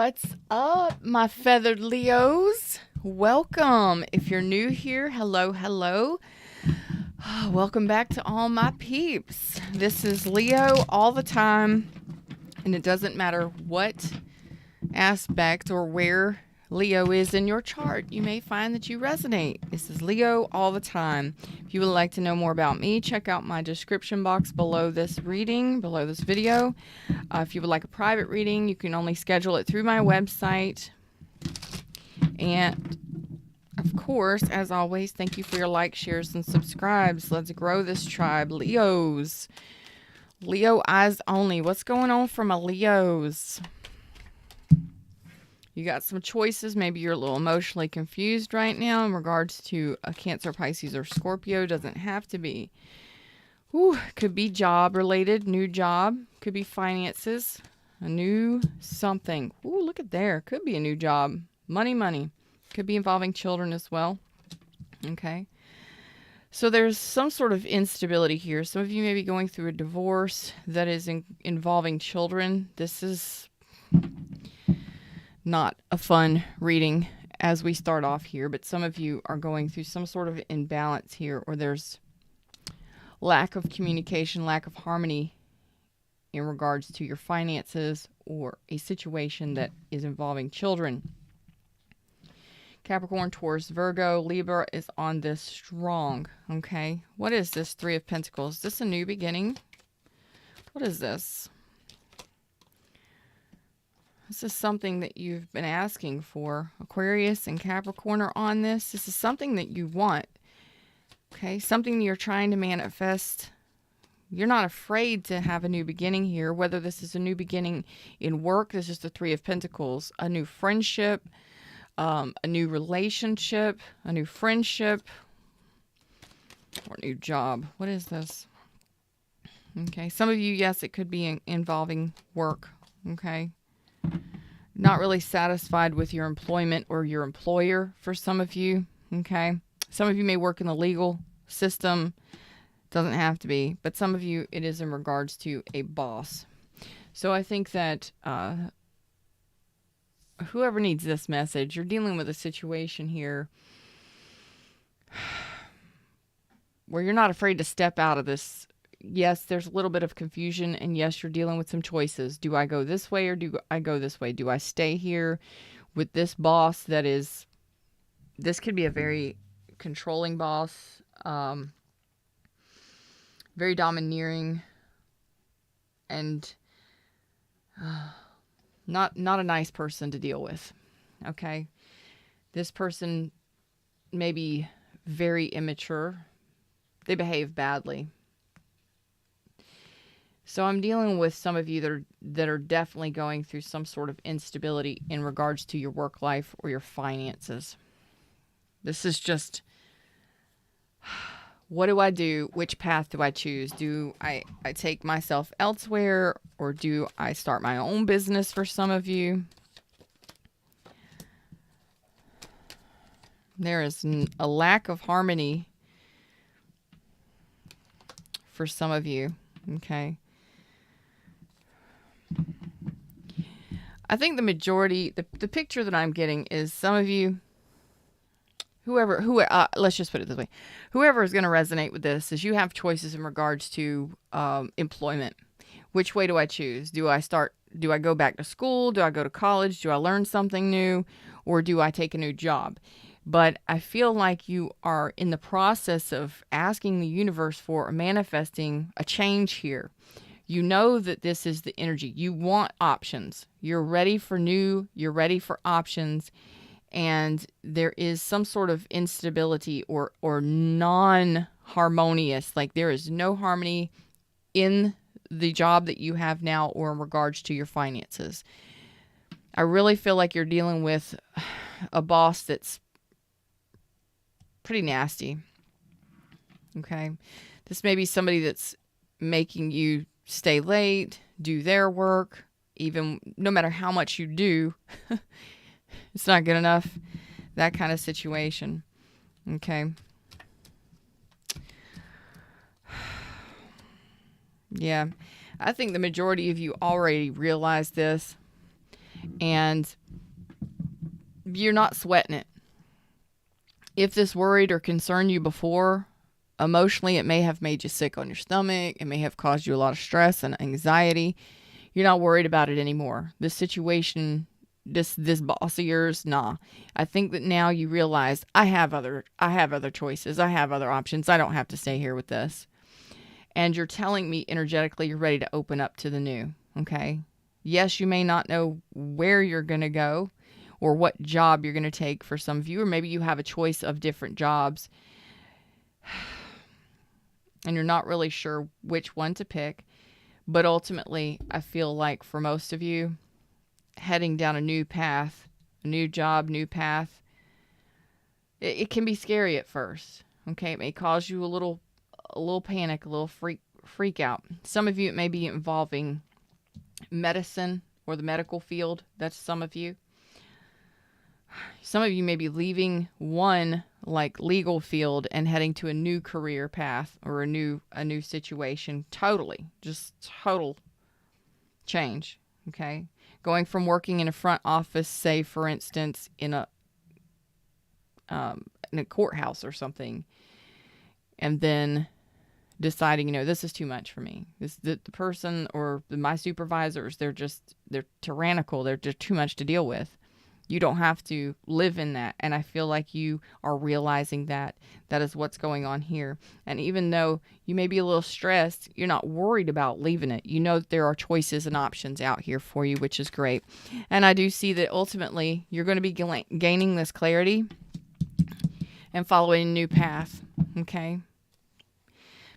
What's up, my feathered Leos? Welcome. If you're new here, hello, hello. Welcome back to all my peeps. This is Leo all the time, and it doesn't matter what aspect or where Leo is in your chart. You may find that you resonate. This is Leo all the time. If you would like to know more about me, check out my description box below this reading, below this video. If you would like a private reading, you can only schedule it through my website. And of course, as always, thank you for your likes, shares, and subscribes. Let's grow this tribe. Leos. Leo eyes only. What's going on for my Leos? You got some choices. Maybe you're a little emotionally confused right now in regards to a Cancer, Pisces, or Scorpio. Doesn't have to be. Ooh, could be job related, new job. Could be finances, a new something. Ooh, look at there. Could be a new job. Money, money. Could be involving children as well. Okay. So there's some sort of instability here. Some of you may be going through a divorce that is involving children. This is not a fun reading as we start off here, but some of you are going through some sort of imbalance here, or there's lack of communication, lack of harmony in regards to your finances or a situation that is involving children. Capricorn, Taurus, Virgo, Libra is on this strong, okay? What is this Three of Pentacles? Is this a new beginning? What is this? This is something that you've been asking for. Aquarius and Capricorn are on this. This is something that you want. Okay, something you're trying to manifest. You're not afraid to have a new beginning here, whether this is a new beginning in work. This is the Three of Pentacles. A new friendship, a new relationship, a new friendship, or a new job. What is this? Okay, some of you, yes, it could be involving work. Okay. Not really satisfied with your employment or your employer for some of you. Okay. Some of you may work in the legal system. Doesn't have to be. But some of you, it is in regards to a boss. So I think that whoever needs this message, you're dealing with a situation here where you're not afraid to step out of this. Yes, there's a little bit of confusion, and yes, you're dealing with some choices. Do I go this way or do I go this way? Do I stay here with this boss that is, this could be a very controlling boss, very domineering, and not a nice person to deal with, okay? This person may be very immature. They behave badly. So I'm dealing with some of you that are definitely going through some sort of instability in regards to your work life or your finances. This is just, what do I do? Which path do I choose? Do I take myself elsewhere, or do I start my own business for some of you? There is a lack of harmony for some of you, okay? I think the majority, the picture that I'm getting is some of you, let's just put it this way. Whoever is going to resonate with this is you have choices in regards to employment. Which way do I choose? Do I go back to school? Do I go to college? Do I learn something new? Or do I take a new job? But I feel like you are in the process of asking the universe for or manifesting a change here. You know that this is the energy. You want options. You're ready for new. You're ready for options. And there is some sort of instability or non-harmonious. Like there is no harmony in the job that you have now or in regards to your finances. I really feel like you're dealing with a boss that's pretty nasty. Okay. This may be somebody that's making you stay late, do their work, even no matter how much you do, it's not good enough. That kind of situation. Okay. Yeah. I think the majority of you already realize this. and you're not sweating it. If this worried or concerned you before, emotionally, it may have made you sick on your stomach. It may have caused you a lot of stress and anxiety. You're not worried about it anymore. This situation, this boss of yours, nah. I think that now you realize I have other choices. I have other options. I don't have to stay here with this. And you're telling me energetically you're ready to open up to the new. Okay. Yes, you may not know where you're going to go or what job you're going to take for some of you, or maybe you have a choice of different jobs and you're not really sure which one to pick. But ultimately, I feel like for most of you, heading down a new path, a new job, new path, it can be scary at first. Okay, it may cause you a little panic, a little freak out. Some of you, it may be involving medicine or the medical field. That's some of you. Some of you may be leaving one like legal field and heading to a new career path or a new situation. Just total change. Okay, going from working in a front office, say for instance, in a courthouse or something, and then deciding, this is too much for me. The person or my supervisors, they're tyrannical. They're just too much to deal with. You don't have to live in that. And I feel like you are realizing that is what's going on here. And even though you may be a little stressed, you're not worried about leaving it. You know that there are choices and options out here for you, which is great. And I do see that ultimately you're going to be gaining this clarity and following a new path. Okay?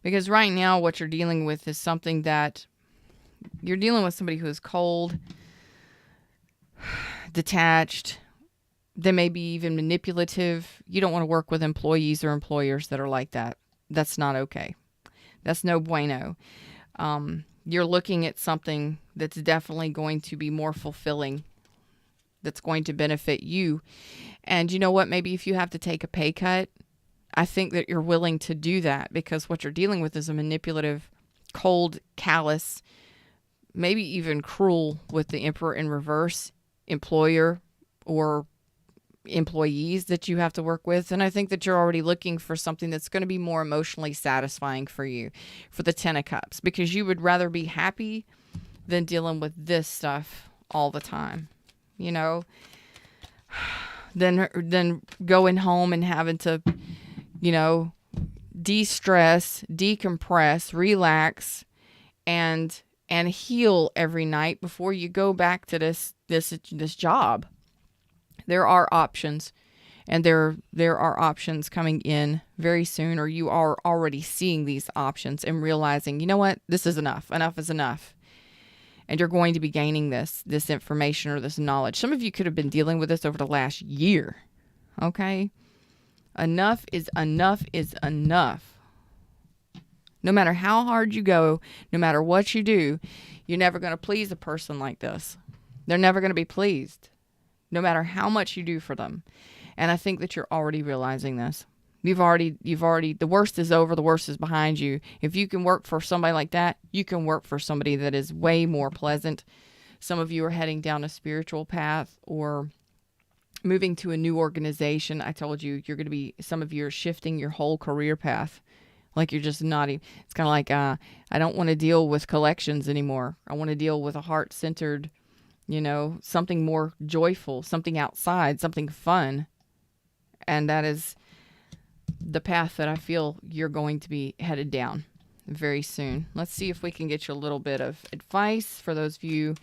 Because right now what you're dealing with is something that you're dealing with somebody who is cold, detached. They may be even manipulative. You don't want to work with employees or employers that are like that. That's not okay. That's no bueno. You're looking at something that's definitely going to be more fulfilling, that's going to benefit you. And you know what? Maybe if you have to take a pay cut, I think that you're willing to do that, because what you're dealing with is a manipulative, cold, callous, maybe even cruel, with the Emperor in reverse, employer or employees that you have to work with. And I think that you're already looking for something that's going to be more emotionally satisfying for you, for the Ten of Cups, because you would rather be happy than dealing with this stuff all the time, than going home and having to, de-stress, decompress, relax, and heal every night before you go back to this job. There are options, and there are options coming in very soon, or you are already seeing these options and realizing, you know what, this is enough. Enough is enough. And you're going to be gaining this information or this knowledge. Some of you could have been dealing with this over the last year. Okay? Enough is enough is enough. No matter how hard you go, no matter what you do, you're never going to please a person like this. They're never going to be pleased, no matter how much you do for them. And I think that you're already realizing this. You've already, the worst is over, the worst is behind you. If you can work for somebody like that, you can work for somebody that is way more pleasant. Some of you are heading down a spiritual path or moving to a new organization. I told you, some of you are shifting your whole career path. Like you're just not, it's kind of like, I don't want to deal with collections anymore. I want to deal with a heart-centered, something more joyful, something outside, something fun. And that is the path that I feel you're going to be headed down very soon. Let's see if we can get you a little bit of advice for those of you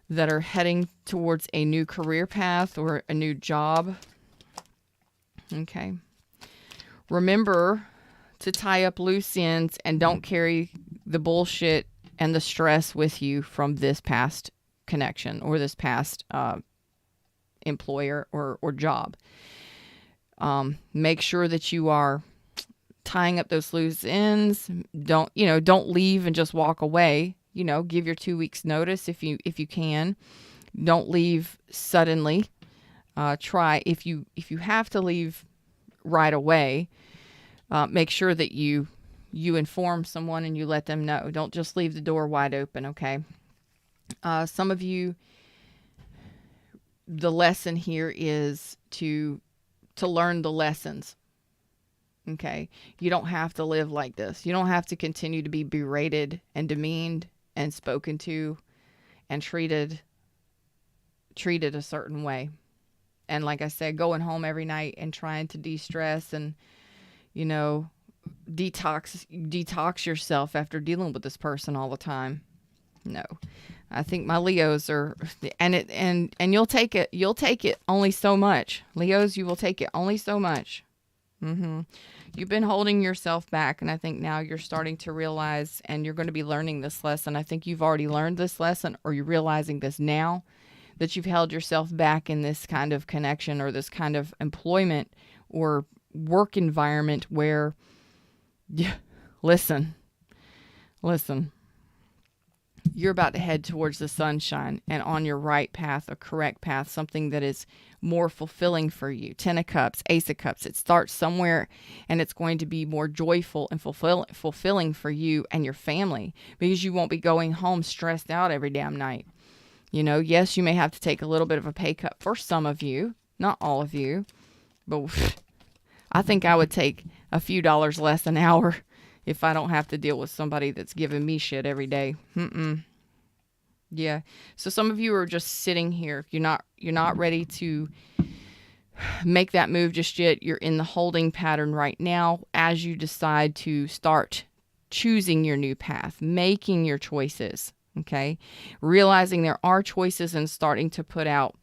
that are heading towards a new career path or a new job. Okay. Remember to tie up loose ends and don't carry the bullshit and the stress with you from this past connection or this past employer or job. Make sure that you are tying up those loose ends. Don't leave and just walk away. Give your 2 weeks notice if you can. Don't leave suddenly. Try if you have to leave right away. Make sure that you inform someone and you let them know. Don't just leave the door wide open. Okay. Some of you, the lesson here is to learn the lessons. Okay. You don't have to live like this. You don't have to continue to be berated and demeaned and spoken to and treated a certain way. And like I said, going home every night and trying to de-stress and, you know, detox yourself after dealing with this person all the time. No. I think my Leos are, and you'll take it only so much. Leos, you will take it only so much. You've been holding yourself back, and I think now you're starting to realize, and you're going to be learning this lesson. I think you've already learned this lesson, or you're realizing this now, that you've held yourself back in this kind of connection or this kind of employment or work environment where, listen, you're about to head towards the sunshine and on your right path, a correct path, something that is more fulfilling for you. 10 of Cups, Ace of Cups. It starts somewhere and it's going to be more joyful and fulfilling for you and your family, because you won't be going home stressed out every damn night. You know, yes, you may have to take a little bit of a pay cut for some of you, not all of you, but I think I would take a few dollars less an hour if I don't have to deal with somebody that's giving me shit every day. Yeah. So some of you are just sitting here. You're not ready to make that move just yet. You're in the holding pattern right now as you decide to start choosing your new path, making your choices. Okay. Realizing there are choices and starting to put out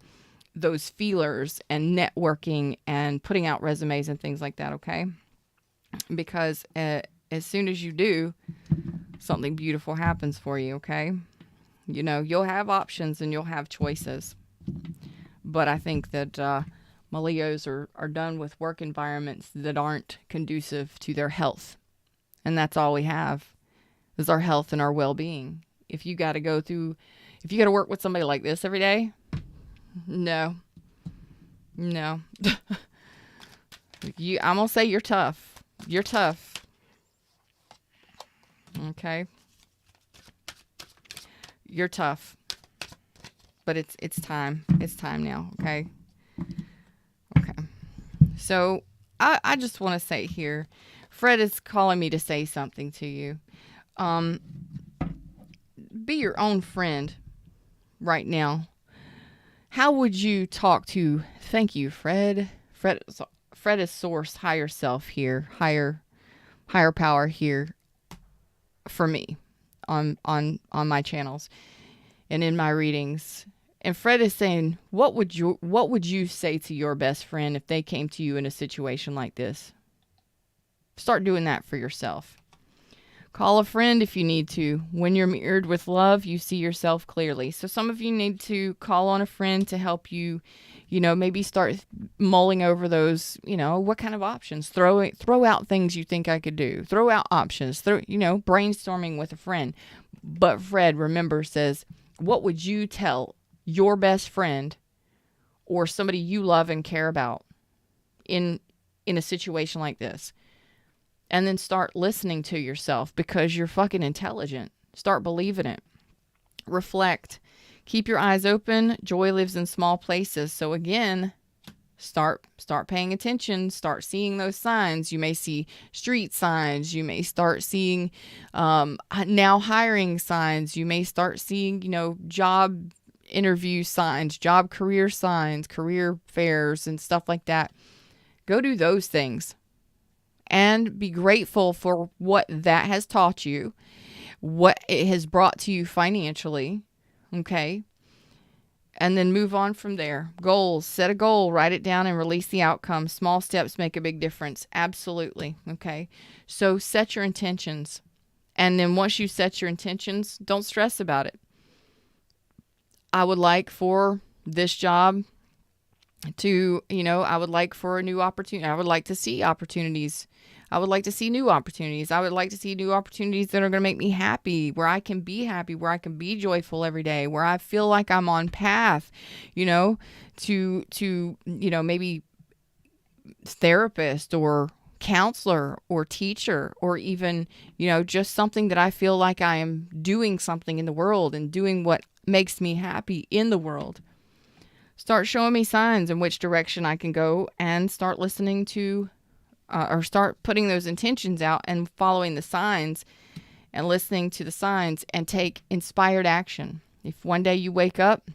those feelers and networking and putting out resumes and things like that. Okay. Because as soon as you do, something beautiful happens for you, okay? You know, you'll have options and you'll have choices. But I think that my Leos are done with work environments that aren't conducive to their health. And that's all we have is our health and our well-being. If you got to work with somebody like this every day, no. I'm going to say you're tough. You're tough. Okay. You're tough. But it's time. It's time now, okay? Okay. So, I just want to say here, Fred is calling me to say something to you. Be your own friend right now. How would you talk to, thank you, Fred. Fred is source, higher self here, higher power here for me on my channels and in my readings. And Fred is saying, what would you say to your best friend if they came to you in a situation like this? Start doing that for yourself. Call a friend if you need to. When you're mirrored with love, you see yourself clearly. So some of you need to call on a friend to help you, maybe start mulling over those, what kind of options. Throw out things you think I could do. Throw out options. Brainstorming with a friend. But Fred, remember, says, what would you tell your best friend or somebody you love and care about in a situation like this? And then start listening to yourself, because you're fucking intelligent. Start believing it. Reflect. Keep your eyes open. Joy lives in small places. So again, start paying attention. Start seeing those signs. You may see street signs. You may start seeing now hiring signs. You may start seeing, job interview signs, job career signs, career fairs and stuff like that. Go do those things. And be grateful for what that has taught you, what it has brought to you financially, okay? And then move on from there. Goals. Set a goal, write it down, and release the outcome. Small steps make a big difference. Absolutely, okay? So set your intentions. And then once you set your intentions, don't stress about it. I would like for this job to, I would like for a new opportunity. I would like to see opportunities. I would like to see new opportunities. I would like to see new opportunities that are going to make me happy, where I can be happy, where I can be joyful every day, where I feel like I'm on path, to maybe therapist or counselor or teacher, or even, just something that I feel like I am doing something in the world and doing what makes me happy in the world. Start showing me signs in which direction I can go, and start listening to, or start putting those intentions out and following the signs and listening to the signs, and take inspired action. If one day you wake up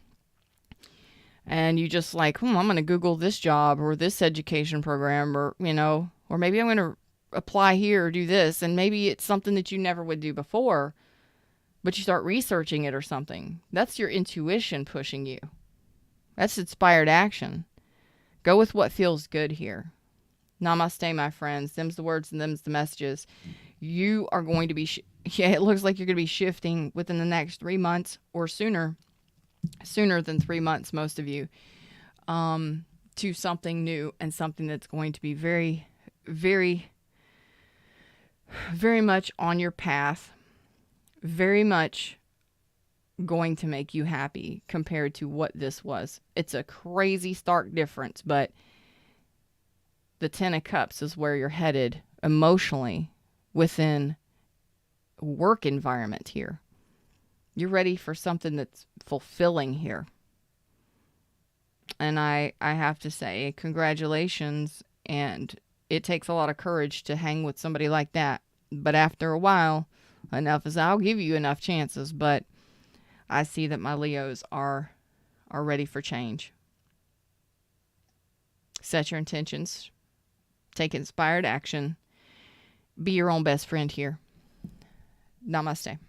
and you just like, I'm going to Google this job or this education program, or, or maybe I'm going to apply here or do this. And maybe it's something that you never would do before, but you start researching it or something. That's your intuition pushing you. That's inspired action. Go with what feels good here. Namaste, my friends. Them's the words and them's the messages. You are going to be, it looks like you're going to be shifting within the next 3 months or sooner than 3 months, most of you, to something new and something that's going to be very, very, very much on your path, very much going to make you happy compared to what this was. It's a crazy stark difference, but the 10 of Cups is where you're headed emotionally within work environment here. You're ready for something that's fulfilling here. And I have to say, congratulations. And it takes a lot of courage to hang with somebody like that. But after a while, enough is, I'll give you enough chances. But I see that my Leos are ready for change. Set your intentions. Take inspired action. Be your own best friend here. Namaste.